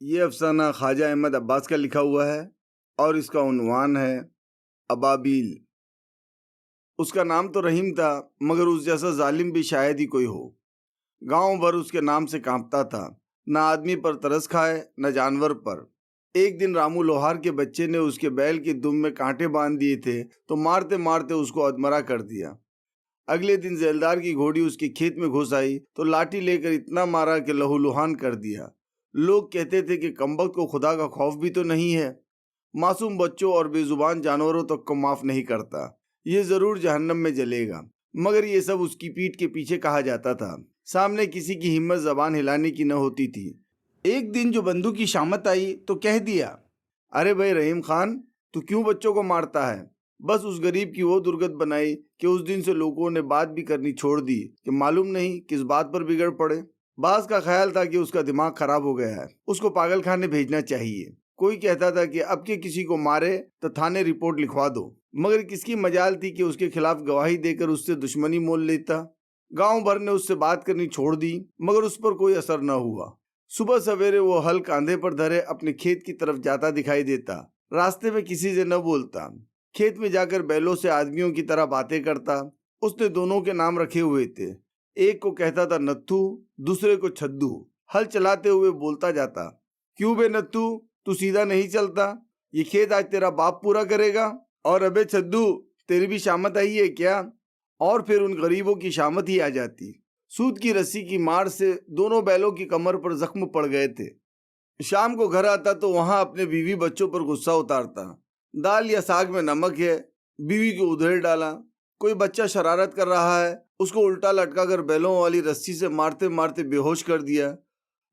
ये अफसाना ख्वाजा अहमद अब्बास का लिखा हुआ है और इसका उन्वान है अबाबील। उसका नाम तो रहीम था, मगर उस जैसा जालिम भी शायद ही कोई हो। गांव भर उसके नाम से कांपता था, न आदमी पर तरस खाए न जानवर पर। एक दिन रामू लोहार के बच्चे ने उसके बैल की दुम में कांटे बांध दिए थे तो मारते मारते उसको अधमरा कर दिया। अगले दिन जैलदार की घोड़ी उसके खेत में घुस आई तो लाठी लेकर इतना मारा कि लहूलुहान कर दिया। लोग कहते थे कि कमबख्त को खुदा का खौफ भी तो नहीं है, मासूम बच्चों और बेजुबान जानवरों तक को माफ नहीं करता, ये जरूर जहन्नम में जलेगा। मगर ये सब उसकी पीठ के पीछे कहा जाता था, सामने किसी की हिम्मत जबान हिलाने की न होती थी। एक दिन जो बंदूक की शामत आई तो कह दिया, अरे भाई रहीम खान, तू क्यों बच्चों को मारता है? बस उस गरीब की वो दुर्गत बनाई कि उस दिन से लोगों ने बात भी करनी छोड़ दी कि मालूम नहीं किस बात पर बिगड़ पड़े। बास का ख्याल था कि उसका दिमाग खराब हो गया है, उसको पागल खाने भेजना चाहिए। कोई कहता था कि अब के किसी को मारे तो थाने रिपोर्ट लिखवा दो, मगर किसकी मजाल थी कि उसके खिलाफ गवाही देकर उससे दुश्मनी मोल लेता। गांव भर ने उससे बात करनी छोड़ दी, मगर उस पर कोई असर न हुआ। सुबह सवेरे वो हल कांधे पर धरे अपने खेत की तरफ जाता दिखाई देता। रास्ते में किसी से न बोलता, खेत में जाकर बैलों से आदमियों की तरह बातें करता। उसने दोनों के नाम रखे हुए थे, एक को कहता था नत्थू, दूसरे को छद्दू। हल चलाते हुए बोलता जाता, क्यों बे नत्थू, तू सीधा नहीं चलता? ये खेत आज तेरा बाप पूरा करेगा। और अबे छद्दू, तेरी भी शामत आई है क्या? और फिर उन गरीबों की शामत ही आ जाती। सूत की रस्सी की मार से दोनों बैलों की कमर पर जख्म पड़ गए थे। शाम को घर आता तो वहां अपने बीवी बच्चों पर गुस्सा उतारता। दाल या साग में नमक है, बीवी को उधेड़ डाला। कोई बच्चा शरारत कर रहा है, उसको उल्टा लटका कर बैलों वाली रस्सी से मारते मारते बेहोश कर दिया।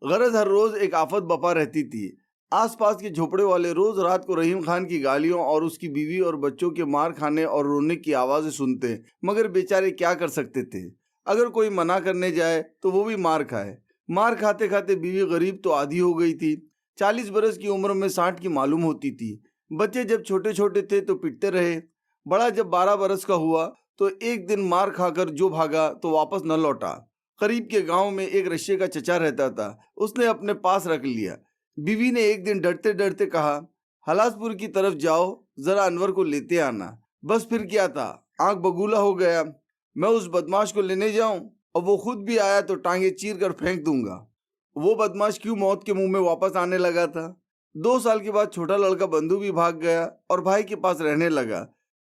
गरज हर रोज एक आफत बपा रहती थी। आसपास के झोपड़े वाले रोज रात को रहीम खान की गालियों और उसकी बीवी और बच्चों के मार खाने और रोने की आवाजें सुनते, मगर बेचारे क्या कर सकते थे? अगर कोई मना करने जाए तो वो भी मार खाए। मार खाते खाते बीवी गरीब तो आधी हो गई थी। 40 बरस की उम्र में 60 की मालूम होती थी। बच्चे जब छोटे छोटे थे तो पिटते रहे। बड़ा जब 12 बरस का हुआ तो एक दिन मार खाकर जो भागा तो वापस न लौटा। करीब के गांव में एक रशिये का चचा रहता था, उसने अपने पास रख लिया। बीवी ने एक दिन डरते डरते कहा, हलासपुर की तरफ जाओ, जरा अनवर को लेते आना। बस फिर क्या था, आंख बगूला हो गया। मैं उस बदमाश को लेने जाऊं और वो खुद भी आया तो टांगे चीर कर फेंक दूंगा। वो बदमाश क्यों मौत के मुंह में वापस आने लगा था। 2 साल के बाद छोटा लड़का बंधु भी भाग गया और भाई के पास रहने लगा।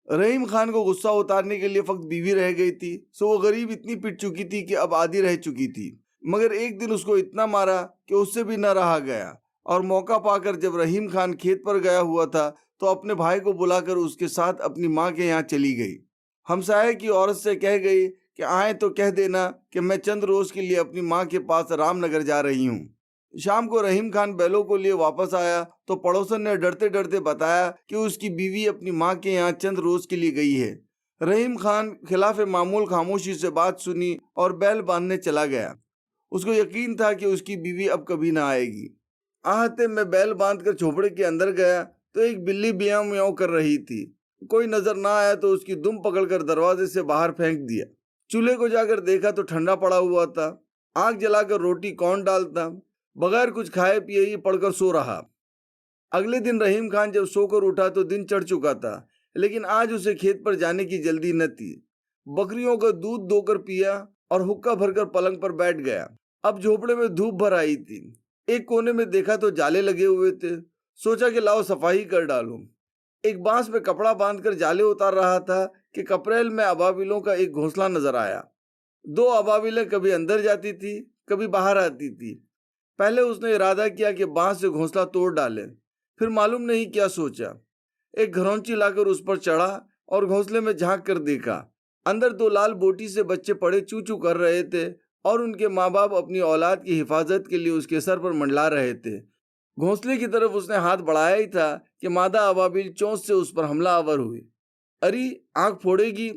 रहीम खान को गुस्सा उतारने के लिए फक्त बीवी रह गई थी, सो वो गरीब इतनी पिट चुकी थी कि अब आधी रह चुकी थी। मगर एक दिन उसको इतना मारा कि उससे भी न रहा गया, और मौका पाकर जब रहीम खान खेत पर गया हुआ था तो अपने भाई को बुलाकर उसके साथ अपनी माँ के यहाँ चली गई। हमसाये की औरत से कह गई कि आए तो कह देना कि मैं चंद रोज के लिए अपनी माँ के पास रामनगर जा रही हूँ। शाम को रहीम खान बैलों को लिए वापस आया तो पड़ोसन ने डरते डरते बताया कि उसकी बीवी अपनी माँ के यहाँ चंद रोज के लिए गई है। रहीम खान खिलाफ मामूल खामोशी से बात सुनी और बैल बांधने चला गया। उसको यकीन था कि उसकी बीवी अब कभी ना आएगी। आहते में बैल बांधकर झोपड़े के अंदर गया तो एक बिल्ली म्याऊं म्याऊं कर रही थी। कोई नजर ना आया तो उसकी दुम पकड़कर दरवाजे से बाहर फेंक दिया। चूल्हे को जाकर देखा तो ठंडा पड़ा हुआ था। आग जलाकर रोटी कौन डालता? बगैर कुछ खाए पिए ही पड़कर सो रहा। अगले दिन रहीम खान जब सोकर उठा तो दिन चढ़ चुका था, लेकिन आज उसे खेत पर जाने की जल्दी न थी। बकरियों का दूध दोकर पिया और हुक्का भरकर पलंग पर बैठ गया। अब झोपड़े में धूप भर आई थी। एक कोने में देखा तो जाले लगे हुए थे। सोचा कि लाओ सफाई कर डालूं। एक बांस में कपड़ा बांधकर जाले उतार रहा था कि कपरेल में अबाबिलों का एक घोंसला नजर आया। 2 अबाबिलें कभी अंदर जाती थी, कभी बाहर आती थी। पहले उसने इरादा किया कि बांस से घोंसला तोड़ डाले, फिर मालूम नहीं क्या सोचा। एक घरौंची लाकर उस पर चढ़ा और घोंसले में झांक कर देखा। अंदर 2 लाल बोटी से बच्चे पड़े चू चू कर रहे थे और उनके माँ बाप अपनी औलाद की हिफाजत के लिए उसके सर पर मंडला रहे थे। घोंसले की तरफ उसने हाथ बढ़ाया ही था कि मादा अबाबिल चोंच से उस पर हमला आवर हुई। अरे आंख फोड़ेगी,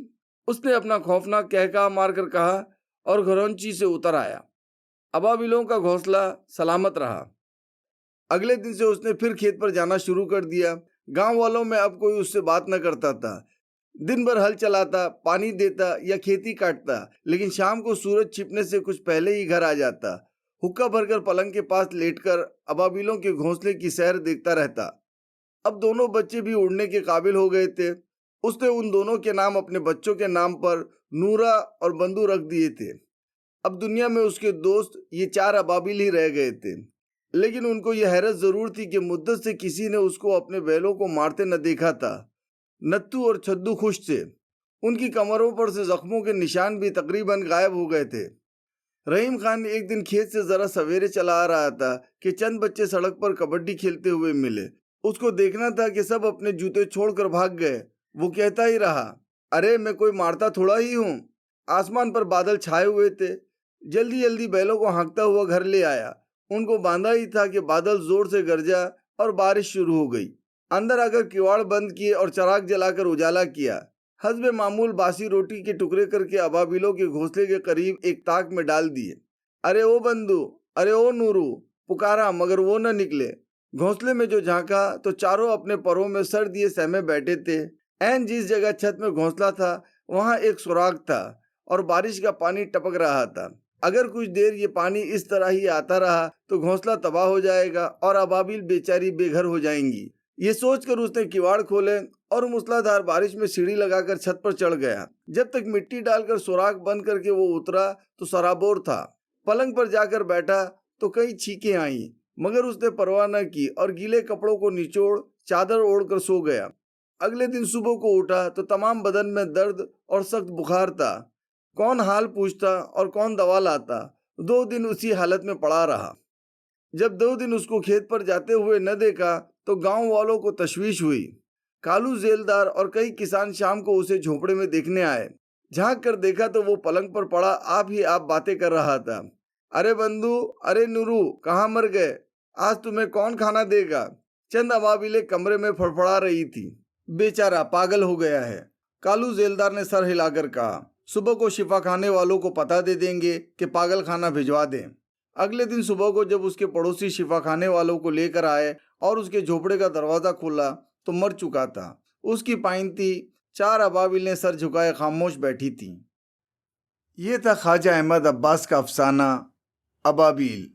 उसने अपना खौफनाक कहका मारकर कहा और घरौंची से उतर आया। अबाबिलों का घोंसला सलामत रहा। अगले दिन से उसने फिर खेत पर जाना शुरू कर दिया। गांव वालों में अब कोई उससे बात न करता था। दिन भर हल चलाता, पानी देता या खेती काटता, लेकिन शाम को सूरज छिपने से कुछ पहले ही घर आ जाता। हुक्का भरकर पलंग के पास लेटकर अबाबिलों के घोंसले की सैर देखता रहता। अब दोनों बच्चे भी उड़ने के काबिल हो गए थे। उसने उन दोनों के नाम अपने बच्चों के नाम पर नूरा और बंदू रख दिए थे। अब दुनिया में उसके दोस्त ये 4 अबाबिल ही रह गए थे, लेकिन उनको यह हैरत जरूर थी कि मुद्दत से किसी ने उसको अपने बैलों को मारते न देखा था। नत्थू और छद्दू खुश थे। उनकी कमरों पर से जख्मों के निशान भी तकरीबन गायब हो गए थे। रहीम खान एक दिन खेत से जरा सवेरे चला आ रहा था कि चंद बच्चे सड़क पर कबड्डी खेलते हुए मिले। उसको देखना था कि सब अपने जूते छोड़कर भाग गए। वो कहता ही रहा, अरे मैं कोई मारता थोड़ा ही हूँ। आसमान पर बादल छाए हुए थे। जल्दी जल्दी बैलों को हाँकता हुआ घर ले आया। उनको बांधा ही था कि बादल जोर से गरजा और बारिश शुरू हो गई। अंदर आकर किवाड़ बंद किए और चराग जलाकर उजाला किया। हस्बे मामूल बासी रोटी के टुकड़े करके अबाबिलों के घोंसले के करीब एक ताक में डाल दिए। अरे ओ बंदू, अरे ओ नूरू, पुकारा मगर वो न निकले। घोंसले में जो झांका तो चारों अपने परों में सर दिए सहमे बैठे थे। ऐन जिस जगह छत में घोंसला था वहां एक सुराग था और बारिश का पानी टपक रहा था। अगर कुछ देर ये पानी इस तरह ही आता रहा तो घोंसला तबाह हो जाएगा और अबाबिल बेचारी बेघर हो जाएंगी। ये सोचकर उसने किवाड़ खोले और मूसलाधार बारिश में सीढ़ी लगाकर छत पर चढ़ गया। जब तक मिट्टी डालकर सुराख बंद करके वो उतरा तो सराबोर था। पलंग पर जाकर बैठा तो कई छींकें आईं, मगर उसने परवाह न की और गीले कपड़ों को निचोड़ चादर ओढ़कर सो गया। अगले दिन सुबह को उठा तो तमाम बदन में दर्द और सख्त बुखार था। कौन हाल पूछता और कौन दवा लाता। 2 दिन उसी हालत में पड़ा रहा। जब 2 दिन उसको खेत पर जाते हुए न देखा तो गांव वालों को तशवीश हुई। कालू जेलदार और कई किसान शाम को उसे झोपड़े में देखने आए। झांक कर देखा तो वो पलंग पर पड़ा आप ही आप बातें कर रहा था। अरे बंधु, अरे नूरू, कहाँ मर गए? आज तुम्हें कौन खाना देगा? चंद अबाबिले कमरे में फड़फड़ा रही थी। बेचारा पागल हो गया है, कालू जेलदार ने सर हिलाकर कहा। सुबह को शिफा खाने वालों को पता दे देंगे कि पागल खाना भिजवा दें। अगले दिन सुबह को जब उसके पड़ोसी शिफा खाने वालों को लेकर आए और उसके झोपड़े का दरवाज़ा खोला तो मर चुका था। उसकी पाइंती 4 अबाबिलें सर झुकाए खामोश बैठी थीं। ये था ख्वाजा अहमद अब्बास का अफसाना अबाबिल।